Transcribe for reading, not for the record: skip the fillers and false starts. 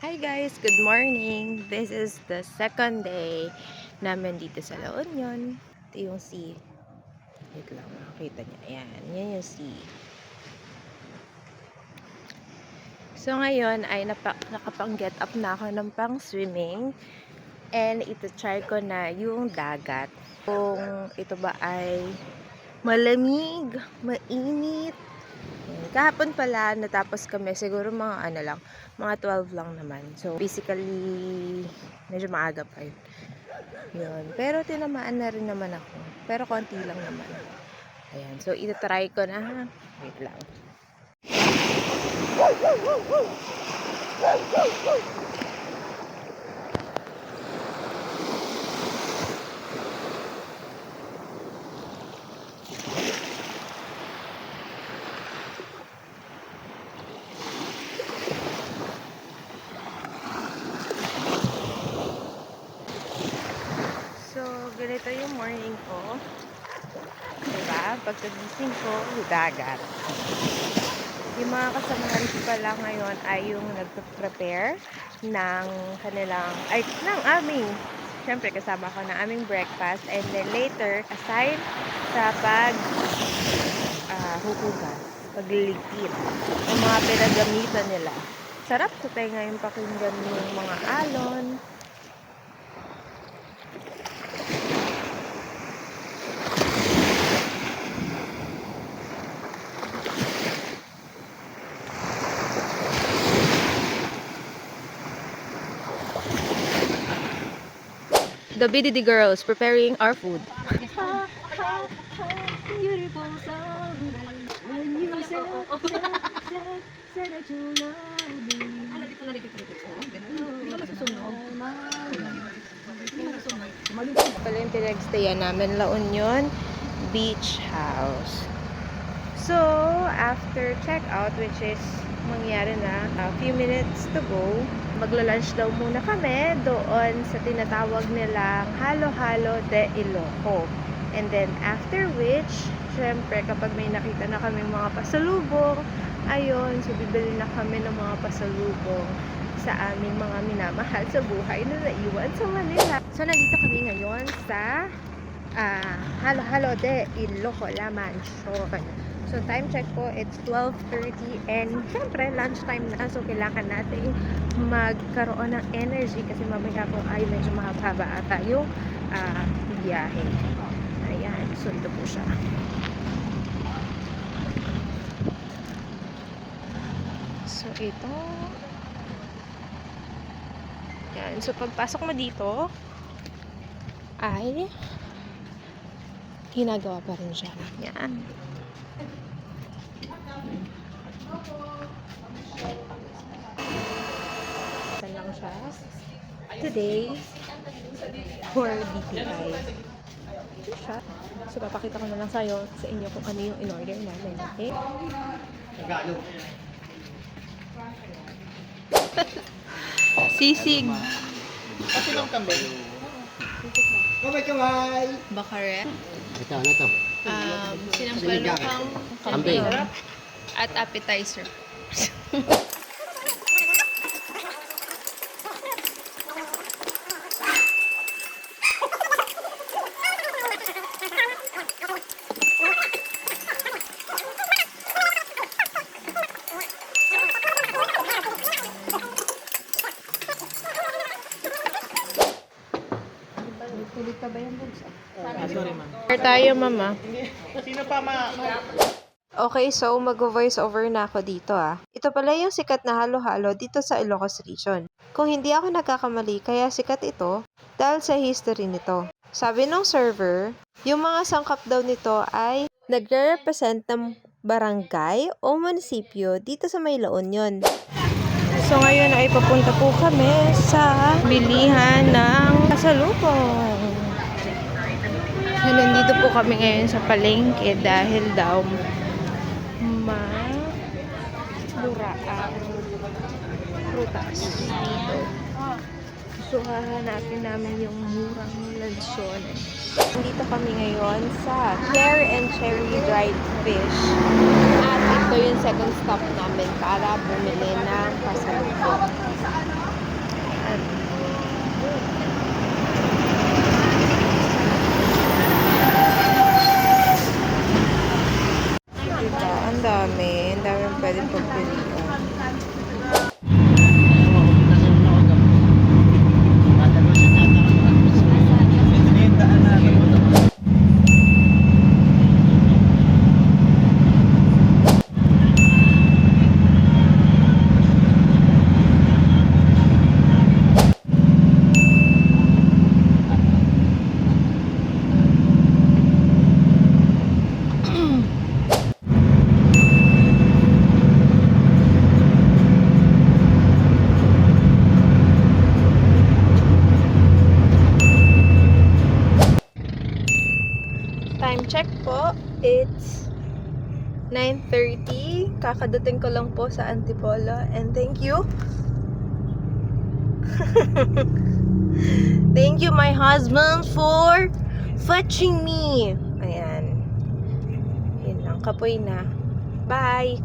Hi guys, good morning. This is the second day namin dito sa La Union. Ito yung sea. Wait lang, makikita niya. Ayan, yan yung sea. So ngayon ay nakapang-get up na ako ng pang-swimming. And ito-try ko na yung dagat. Kung ito ba ay malamig, mainit. Kahapon pala natapos kami, siguro mga 12 lang naman. So basically medyo maaga pa yun. Pero tinamaan na rin naman ako, pero konti lang naman. Ayan, so ita-try ko na ha. Wait lang. So, ganito yung morning ko. Diba? Pagkagising ko, dagat. Yung mga kasamahan ko pala ngayon ay yung nagpe-prepare ng syempre kasama ko ng aming breakfast. And then later, aside sa huhugas, pagliligpit, yung mga pinagamitan nila. Sarap sa tenga yung pakinggan yung mga alon. The BDD girls preparing our food. Pala yung pinagstayan namin, La Union Beach House. So, after checkout, which is mangyari na a few minutes to go, magla-lunch daw muna kami doon sa tinatawag nilang Halo-Halo de Iloco. And then after which, syempre kapag may nakita na kami mga pasalubong, ayun, so bibili na kami ng mga pasalubong sa aming mga minamahal sa buhay na naiwan sa Manila. So nandito kami ngayon sa Halo-Halo de Iloco, La Mansion. So, time check po, it's 12:30 and syempre, lunchtime na. So, kailangan natin magkaroon ng energy kasi mamaya po ay medyo mahaba ata yung biyahe. Ayan, so ito po siya. So, ito. Ayan, so pagpasok mo dito ay ginagawa pa rin siya. Ayan. Lang siya today for DTI. Ito siya. So, papakita ko na lang sa inyo kung ano yung in-order namin. Okay? Sisig. Kasi lang kami. Kamay! Bakaret. Ito, ano to? Sinampalukang kambing. At appetizer. Kulit ka ba yung bulsa? Sorry, ma'am. Here tayo, mama. Sino pa Okay, so mag-voice over na ako dito Ito pala yung sikat na halo-halo dito sa Ilocos Region. Kung hindi ako nagkakamali, kaya sikat ito dahil sa history nito. Sabi ng server, yung mga sangkap daw nito ay nagre-represent ng barangay o munisipyo dito sa may La Union. So ngayon ay papunta po kami sa bilihan ng pasalubong. So, nandito po kami ngayon sa palengke dahil daw mura ang prutas dito. So hahanapin namin yung murang lansyon. Nandito kami ngayon sa Claire and Cherry Dried Fish. At ito yung second stop namin para bumili ng pasalubong. po. It's 9:30. Kakadating ko lang po sa Antipolo. And thank you. Thank you, my husband, for fetching me. Ayan. Yun lang. Kapoy na. Bye!